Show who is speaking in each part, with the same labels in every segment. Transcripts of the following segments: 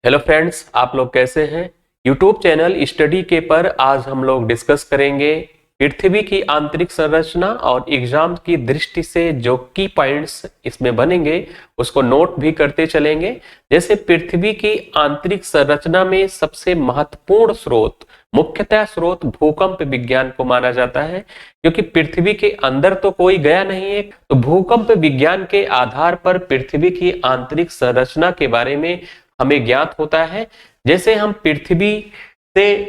Speaker 1: Hello friends, आप लोग कैसे हैं। यूट्यूब चैनल स्टडी के पर आज हम लोग डिस्कस करेंगे पृथ्वी की आंतरिक संरचना और एग्जाम की दृष्टि से जो की पॉइंट्स इसमें बनेंगे उसको नोट भी करते चलेंगे। जैसे पृथ्वी की आंतरिक संरचना में सबसे महत्वपूर्ण स्रोत, मुख्यतः स्रोत भूकंप विज्ञान को माना जाता है, क्योंकि पृथ्वी के अंदर तो कोई गया नहीं है। तो भूकंप विज्ञान के आधार पर पृथ्वी की आंतरिक संरचना के बारे में हमें ज्ञात होता है। जैसे हम पृथ्वी से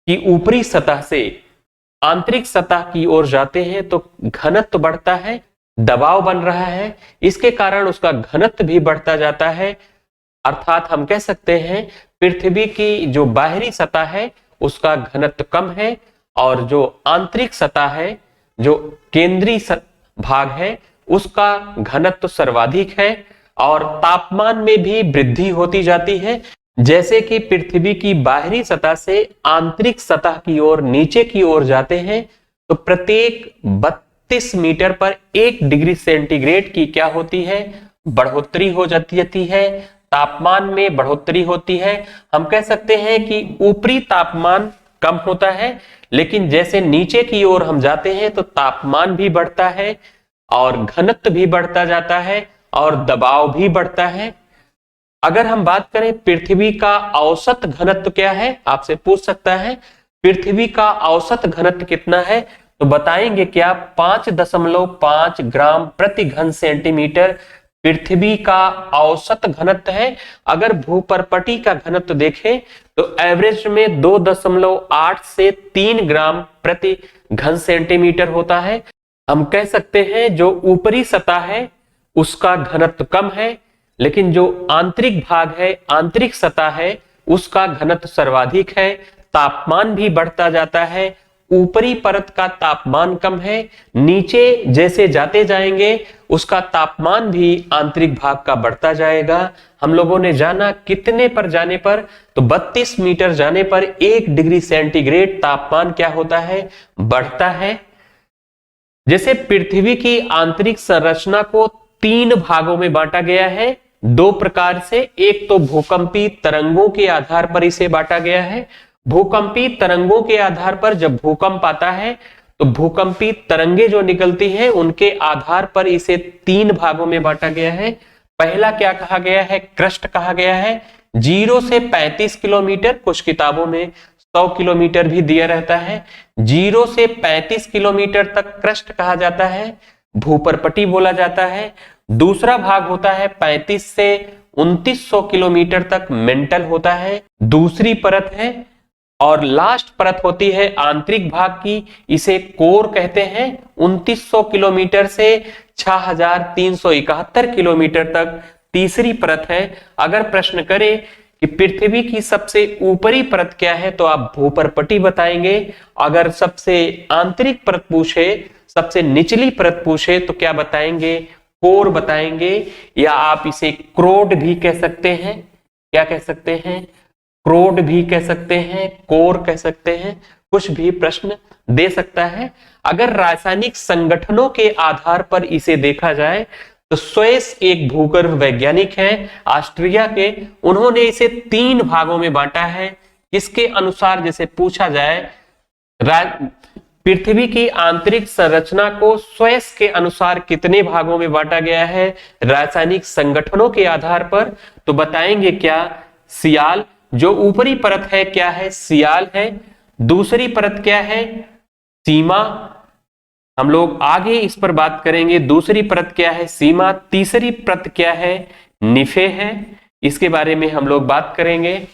Speaker 1: की ऊपरी सतह से आंतरिक सतह की ओर जाते हैं तो घनत्व बढ़ता है, दबाव बन रहा है, इसके कारण उसका घनत्व भी बढ़ता जाता है। अर्थात हम कह सकते हैं पृथ्वी की जो बाहरी सतह है उसका घनत्व कम है और जो आंतरिक सतह है, जो केंद्रीय भाग है, उसका घनत्व सर्वाधिक है और तापमान में भी वृद्धि होती जाती है। जैसे कि पृथ्वी की बाहरी सतह से आंतरिक सतह की ओर नीचे की ओर जाते हैं तो प्रत्येक 32 मीटर पर 1 डिग्री सेंटीग्रेड की क्या होती है, बढ़ोतरी हो जाती है, तापमान में बढ़ोतरी होती है। हम कह सकते हैं कि ऊपरी तापमान कम होता है, लेकिन जैसे नीचे की ओर हम जाते हैं तो तापमान भी बढ़ता है और घनत्व भी बढ़ता जाता है और दबाव भी बढ़ता है। अगर हम बात करें पृथ्वी का औसत घनत्व क्या है, आपसे पूछ सकता है पृथ्वी का औसत घनत्व कितना है, तो बताएंगे क्या 5.5 ग्राम प्रति घन सेंटीमीटर पृथ्वी का औसत घनत्व है। अगर भूपर्पटी का घनत्व देखें तो एवरेज में 2.8 से 3 ग्राम प्रति घन सेंटीमीटर होता है। हम कह सकते हैं जो ऊपरी सतह है उसका घनत्व कम है, लेकिन जो आंतरिक भाग है, आंतरिक सतह है, उसका घनत्व सर्वाधिक है, तापमान भी बढ़ता जाता है। ऊपरी परत का तापमान कम है, नीचे जैसे जाते जाएंगे उसका तापमान भी आंतरिक भाग का बढ़ता जाएगा। हम लोगों ने जाना कितने पर जाने पर, तो 32 मीटर जाने पर 1 डिग्री सेंटीग्रेड तापमान क्या होता है, बढ़ता है। जैसे पृथ्वी की आंतरिक संरचना को 3 भागों में बांटा गया है, 2 प्रकार से। एक तो भूकंपी तरंगों के आधार पर इसे बांटा गया है। भूकंपी तरंगों के आधार पर जब भूकंप आता है तो भूकंपी तरंगे जो निकलती हैं उनके आधार पर इसे 3 भागों में बांटा गया है। पहला क्या कहा गया है, क्रस्ट कहा गया है। 0 से 35 किलोमीटर, कुछ किताबों में 100 किलोमीटर भी दिया रहता है। 0 से 35 किलोमीटर तक क्रस्ट कहा जाता है, भूपर्पटी बोला जाता है। दूसरा भाग होता है 35 से 2900 किलोमीटर तक मेंटल होता है, दूसरी परत है। और लास्ट परत होती है आंतरिक भाग की, इसे कोर कहते हैं। 2900 किलोमीटर से 6371 किलोमीटर तक तीसरी परत है। अगर प्रश्न करे कि पृथ्वी की सबसे ऊपरी परत क्या है तो आप भूपर्पटी बताएंगे। अगर सबसे आंतरिक परत पूछे, सबसे निचली परत पूछे तो क्या बताएंगे, कोर बताएंगे, या आप इसे क्रोड भी कह सकते हैं। क्या कह सकते हैं, क्रोड भी कह सकते हैं, कोर कह सकते हैं, कुछ भी प्रश्न दे सकता है। अगर रासायनिक संगठनों के आधार पर इसे देखा जाए तो स्वेस एक भूगर्भ वैज्ञानिक है ऑस्ट्रिया के, उन्होंने इसे 3 भागों में बांटा है। इसके अनुसार जैसे पूछा जाए पृथ्वी की आंतरिक संरचना को स्वेस के अनुसार कितने भागों में बांटा गया है रासायनिक संगठनों के आधार पर, तो बताएंगे क्या, सियाल। जो ऊपरी परत है क्या है, सियाल है। दूसरी परत क्या है, सीमा। हम लोग आगे इस पर बात करेंगे, दूसरी परत क्या है, सीमा। तीसरी परत क्या है, निफे है, इसके बारे में हम लोग बात करेंगे।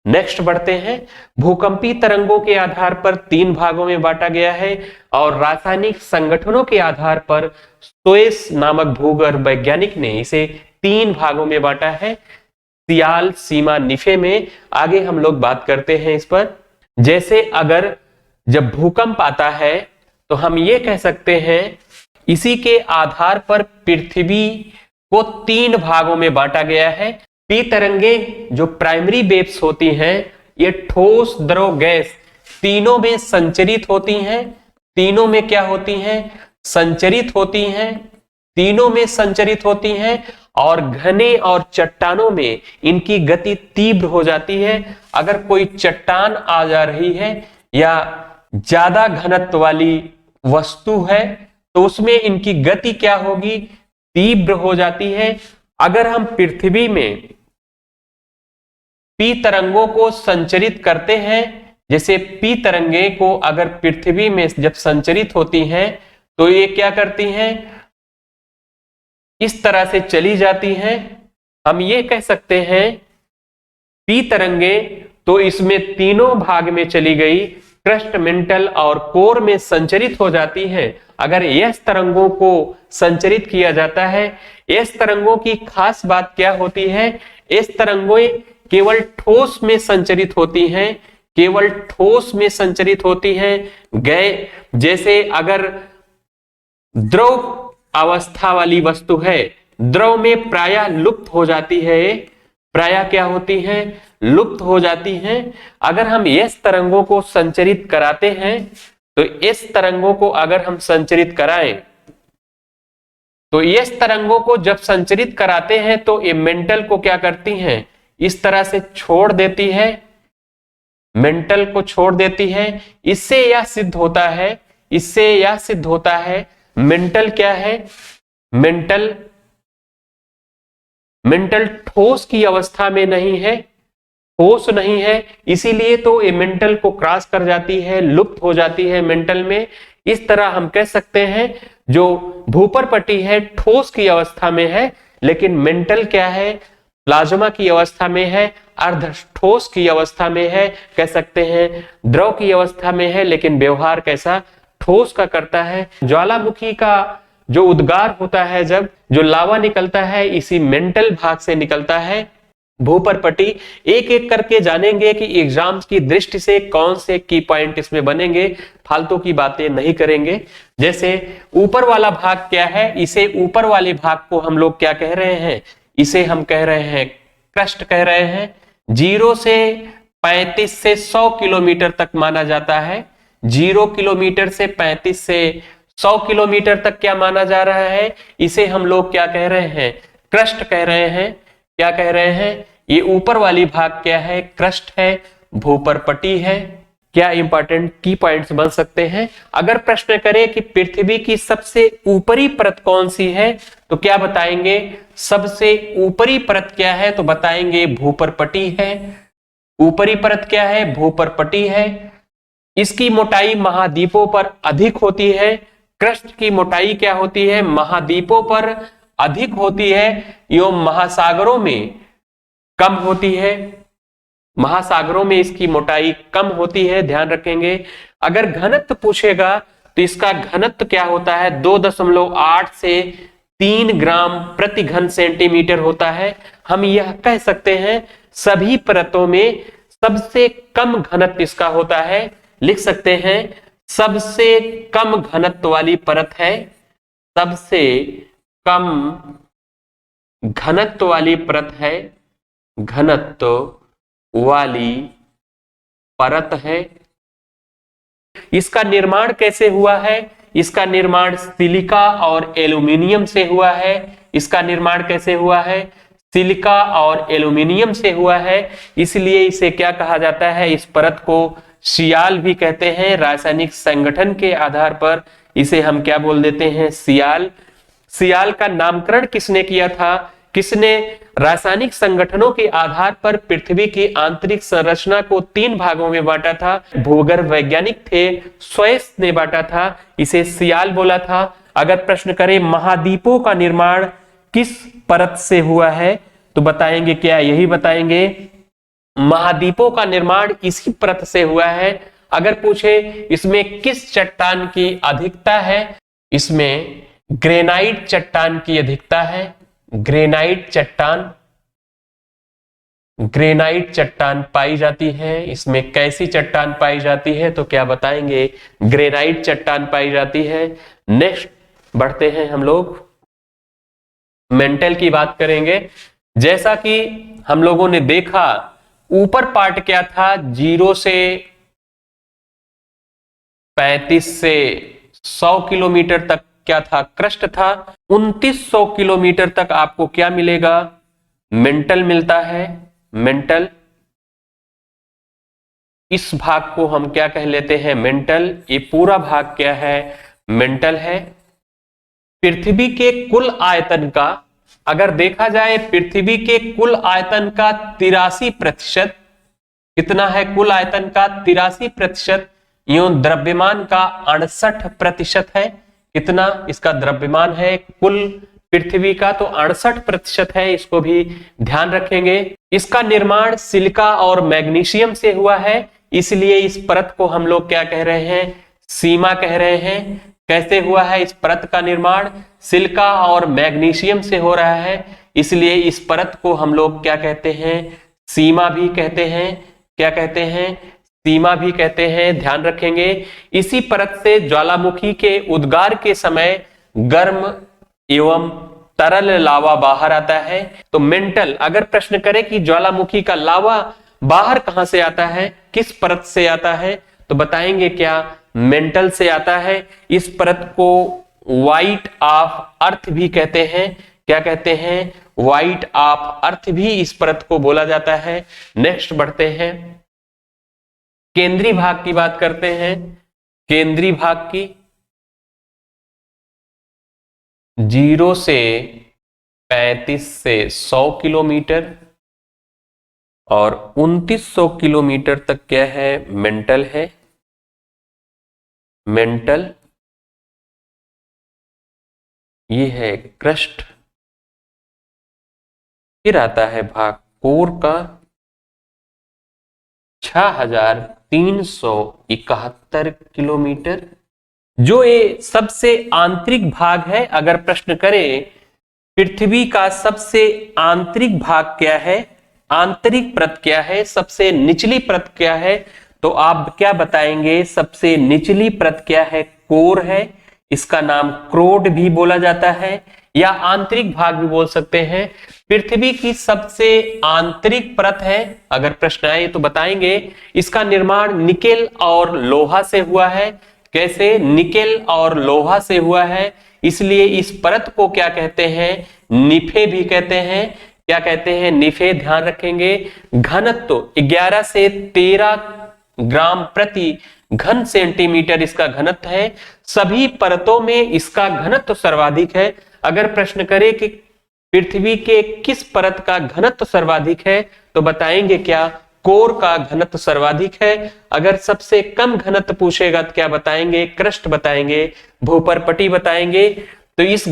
Speaker 1: नेक्स्ट बढ़ते हैं। भूकंपी तरंगों के आधार पर 3 भागों में बांटा गया है और रासायनिक संगठनों के आधार पर स्वेस नामक भूगर्भ वैज्ञानिक ने इसे 3 भागों में बांटा है, सियाल, सीमा, निफे में। आगे हम लोग बात करते हैं इस पर। जैसे अगर जब भूकंप आता है तो हम ये कह सकते हैं इसी के आधार पर पृथ्वी को 3 भागों में बांटा गया है। पी तरंगे जो प्राइमरी वेव्स होती हैं, ये ठोस, द्रव, गैस तीनों में संचरित होती हैं। तीनों में क्या होती हैं, संचरित होती हैं। तीनों में संचरित होती हैं और घने और चट्टानों में इनकी गति तीव्र हो जाती है। अगर कोई चट्टान आ जा रही है या ज्यादा घनत्व वाली वस्तु है तो उसमें इनकी गति क्या होगी, तीव्र हो जाती है। अगर हम पृथ्वी में पी तरंगों को संचरित करते हैं, जैसे पी तरंगे को अगर पृथ्वी में जब संचरित होती हैं तो ये क्या करती हैं, इस तरह से चली जाती हैं। हम ये कह सकते हैं पी तरंगे तो इसमें तीनों भाग में चली गई, क्रस्ट, मेंटल और कोर में संचरित हो जाती है। अगर एस तरंगों को संचरित किया जाता है, एस तरंगों की खास बात क्या होती है, एस तरंगें केवल ठोस में संचरित होती हैं, केवल ठोस में संचरित होती हैं। गए जैसे अगर द्रव अवस्था वाली वस्तु है, द्रव में प्रायः लुप्त हो जाती है, प्रायः क्या होती है, लुप्त हो जाती हैं। अगर हम एस तरंगों को संचरित कराते हैं तो एस तरंगों को अगर हम संचरित कराएं तो एस तरंगों को जब संचरित कराते हैं तो ये मेंटल को क्या करती हैं, इस तरह से छोड़ देती है, मेंटल को छोड़ देती है। इससे यह सिद्ध होता है, इससे यह सिद्ध होता है मेंटल क्या है, मेंटल ठोस की अवस्था में नहीं है, ठोस नहीं है, इसीलिए तो ये मेंटल को क्रॉस कर जाती है, लुप्त हो जाती है मेंटल में। इस तरह हम कह सकते हैं जो भूपर पट्टी है ठोस की अवस्था में है, लेकिन मेंटल क्या है, प्लाज्मा की अवस्था में है, अर्ध ठोस की अवस्था में है, कह सकते हैं द्रव की अवस्था में है, लेकिन व्यवहार कैसा, ठोस का करता है। ज्वालामुखी का जो उद्गार होता है, जब जो लावा निकलता है, इसी मेंटल भाग से निकलता है। भूपर पट्टी एक एक करके जानेंगे कि एग्जाम्स की दृष्टि से कौन से की पॉइंट इसमें बनेंगे, फालतू की बातें नहीं करेंगे। जैसे ऊपर वाला भाग क्या है, इसे ऊपर वाले भाग को हम लोग क्या कह रहे हैं, इसे हम कह रहे हैं क्रस्ट कह रहे हैं। 0 से 35 से 100 किलोमीटर तक माना जाता है, 0 किलोमीटर से 35 से 100 किलोमीटर तक क्या माना जा रहा है, इसे हम लोग क्या कह रहे हैं, क्रस्ट कह रहे हैं। क्या कह रहे हैं, ये ऊपर वाली भाग क्या है, क्रस्ट है, भूपर पट्टी है। क्या इंपॉर्टेंट की पॉइंट्स बन सकते हैं, अगर प्रश्न करें कि पृथ्वी की सबसे ऊपरी परत कौन सी है तो क्या बताएंगे, सबसे ऊपरी परत क्या है तो बताएंगे भूपर पट्टी है। ऊपरी परत क्या है, भूपर पट्टी है। इसकी मोटाई महाद्वीपों पर अधिक होती है, क्रस्ट की मोटाई क्या होती है, महाद्वीपों पर अधिक होती है, एवं महासागरों में कम होती है, महासागरों में इसकी मोटाई कम होती है, ध्यान रखेंगे। अगर घनत्व पूछेगा तो इसका घनत्व क्या होता है, 2.8 से 3 ग्राम प्रति घन सेंटीमीटर होता है। हम यह कह सकते हैं सभी परतों में सबसे कम घनत्व इसका होता है, लिख सकते हैं सबसे कम घनत्व वाली परत है, सबसे कम घनत्व वाली परत है, घनत्व वाली परत है। इसका निर्माण कैसे हुआ है, इसका निर्माण सिलिका और एल्यूमिनियम से हुआ है। इसका निर्माण कैसे हुआ है, सिलिका और एल्यूमिनियम से हुआ है, इसलिए इसे क्या कहा जाता है, इस परत को सियाल भी कहते हैं। रासायनिक संगठन के आधार पर इसे हम क्या बोल देते हैं, सियाल। सियाल का नामकरण किसने किया था, किसने रासायनिक संगठनों के आधार पर पृथ्वी की आंतरिक संरचना को 3 भागों में बांटा था, भूगर्भ वैज्ञानिक थे, स्वयं ने बांटा था, इसे सियाल बोला था। अगर प्रश्न करें महाद्वीपों का निर्माण किस परत से हुआ है तो बताएंगे क्या, यही बताएंगे महाद्वीपों का निर्माण इसी परत से हुआ है। अगर पूछे इसमें किस चट्टान की अधिकता है, इसमें ग्रेनाइट चट्टान की अधिकता है, ग्रेनाइट चट्टान, ग्रेनाइट चट्टान पाई जाती है। इसमें कैसी चट्टान पाई जाती है तो क्या बताएंगे, ग्रेनाइट चट्टान पाई जाती है। नेक्स्ट बढ़ते हैं हम लोग, मेंटल की बात करेंगे। जैसा कि हम लोगों ने देखा ऊपर पार्ट क्या था, 0 से 35 से 100 किलोमीटर तक क्या था, क्रस्ट था। 2900 किलोमीटर तक आपको क्या मिलेगा, मेंटल मिलता है, मेंटल। इस भाग को हम क्या कह लेते हैं, मेंटल। ये पूरा भाग क्या है, मेंटल है। पृथ्वी के कुल आयतन का अगर देखा जाए, पृथ्वी के कुल आयतन का 83%, कितना है कुल आयतन का, 83%। यूं द्रव्यमान का 68% है। कितना इसका द्रव्यमान है कुल पृथ्वी का, तो 68% है, इसको भी ध्यान रखेंगे। इसका निर्माण सिलिका और मैग्नीशियम से हुआ है, इसलिए इस परत को हम लोग क्या कह रहे हैं, सीमा कह रहे हैं। कैसे हुआ है इस परत का निर्माण, सिलिका और मैग्नीशियम से हो रहा है, इसलिए इस परत को हम लोग क्या कहते हैं, सीमा भी कहते हैं। क्या कहते हैं, सीमा भी कहते हैं, ध्यान रखेंगे। इसी परत से ज्वालामुखी के उद्गार के समय गर्म एवं तरल लावा बाहर आता है। तो मेंटल, अगर प्रश्न करे कि ज्वालामुखी का लावा बाहर कहां से आता है, किस परत से आता है, तो बताएंगे क्या, मेंटल से आता है। इस परत को व्हाइट ऑफ अर्थ भी कहते हैं। क्या कहते हैं, व्हाइट ऑफ अर्थ भी इस परत को बोला जाता है। नेक्स्ट बढ़ते हैं, केंद्रीय भाग की बात करते हैं। केंद्रीय भाग की 0 से 35 से 100 किलोमीटर और 2900 किलोमीटर तक क्या है, मेंटल है, मेंटल। ये है क्रस्ट। फिर आता है भाग कोर का 6371 किलोमीटर, जो ये सबसे आंतरिक भाग है। अगर प्रश्न करे पृथ्वी का सबसे आंतरिक भाग क्या है, आंतरिक परत क्या है, सबसे निचली परत क्या है, तो आप क्या बताएंगे, सबसे निचली परत क्या है, कोर है। इसका नाम क्रोड भी बोला जाता है या आंतरिक भाग भी बोल सकते हैं। पृथ्वी की सबसे आंतरिक परत है, अगर प्रश्न आए तो बताएंगे। इसका निर्माण निकेल और लोहा से हुआ है। कैसे, निकेल और लोहा से हुआ है, इसलिए इस परत को क्या कहते हैं, निफे भी कहते हैं। क्या कहते हैं, निफे, ध्यान रखेंगे। घनत्व 11 से 13 ग्राम प्रति घन सेंटीमीटर इसका घनत्व है। सभी परतों में इसका घनत्व सर्वाधिक है। अगर प्रश्न करे कि पृथ्वी के किस परत का घनत्व सर्वाधिक है, तो बताएंगे क्या, कोर का घनत्व सर्वाधिक है। अगर सबसे कम घनत्व पूछेगा तो क्या बताएंगे, क्रस्ट बताएंगे, भूपरपटी बताएंगे। तो इस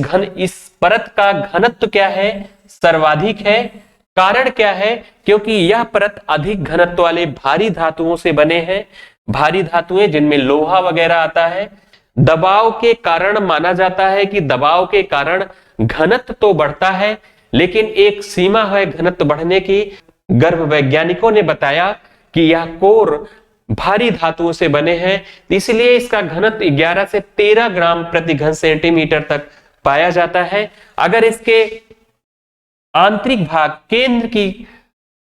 Speaker 1: परत का घनत्व क्या है, सर्वाधिक है। कारण क्या है, क्योंकि यह परत अधिक घनत्व वाले भारी धातुओं से बने हैं। भारी धातुएं जिनमें लोहा वगैरह आता है। दबाव के कारण माना जाता है कि दबाव के कारण घनत्व तो बढ़ता है, लेकिन एक सीमा है घनत्व बढ़ने की। गर्भ वैज्ञानिकों ने बताया कि यह कोर भारी धातुओं से बने हैं, इसलिए इसका घनत्व 11 से 13 ग्राम प्रति घन सेंटीमीटर तक पाया जाता है। अगर इसके आंतरिक भाग केंद्र की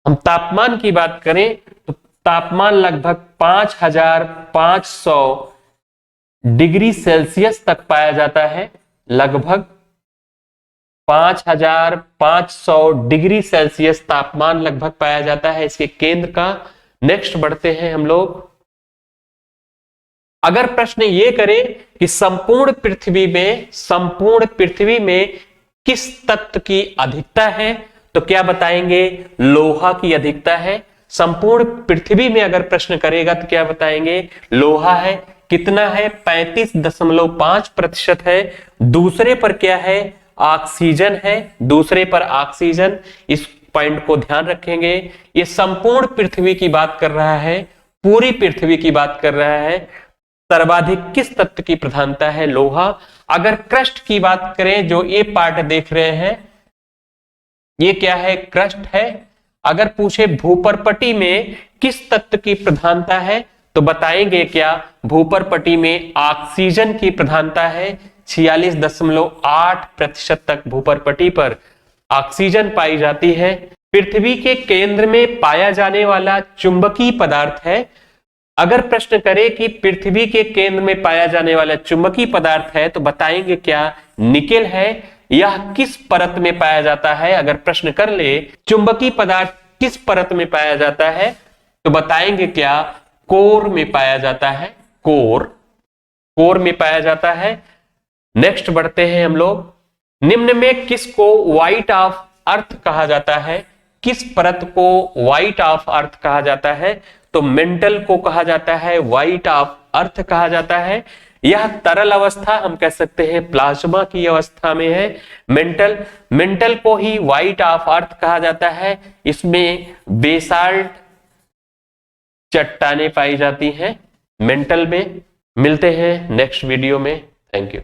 Speaker 1: हम तापमान की बात करें, तो तापमान लगभग 5500 डिग्री सेल्सियस तक पाया जाता है। लगभग 5500 डिग्री सेल्सियस तापमान लगभग पाया जाता है इसके केंद्र का। नेक्स्ट बढ़ते हैं हम लोग। अगर प्रश्न ये करे कि संपूर्ण पृथ्वी में किस तत्व की अधिकता है, तो क्या बताएंगे, लोहा की अधिकता है। संपूर्ण पृथ्वी में अगर प्रश्न करेगा तो क्या बताएंगे, लोहा है। कितना है, 35.5% है। दूसरे पर क्या है, ऑक्सीजन है, दूसरे पर ऑक्सीजन। इस पॉइंट को ध्यान रखेंगे। ये संपूर्ण पृथ्वी की बात कर रहा है, पूरी पृथ्वी की बात कर रहा है। सर्वाधिक किस तत्व की प्रधानता है, लोहा। अगर क्रस्ट की बात करें, जो ये पार्ट देख रहे हैं, ये क्या है, क्रस्ट है। अगर पूछे भूपरपटी में किस तत्व की प्रधानता है, तो बताएंगे क्या, भूपरपटी में ऑक्सीजन की प्रधानता है। 46.8% तक भूपरपटी पर ऑक्सीजन पाई जाती है। पृथ्वी के केंद्र में पाया जाने वाला चुंबकीय पदार्थ है अगर प्रश्न करे कि पृथ्वी के केंद्र में पाया जाने वाला चुंबकीय पदार्थ है तो बताएंगे क्या निकेल है। यह किस परत में पाया जाता है, अगर प्रश्न कर ले चुंबकीय पदार्थ किस परत में पाया जाता है तो बताएंगे क्या कोर में पाया जाता है, कोर में पाया जाता है। नेक्स्ट बढ़ते हैं हम लोग, निम्न में किसको व्हाइट ऑफ अर्थ कहा जाता है, किस परत को व्हाइट ऑफ अर्थ कहा जाता है तो मेंटल को कहा जाता है, व्हाइट ऑफ अर्थ कहा जाता है। यह तरल अवस्था हम कह सकते हैं प्लाज्मा की अवस्था में है। मेंटल को ही व्हाइट ऑफ अर्थ कहा जाता है। इसमें बेसाल्ट चट्टानें पाई जाती हैं मेंटल में। मिलते हैं नेक्स्ट वीडियो में। Thank you.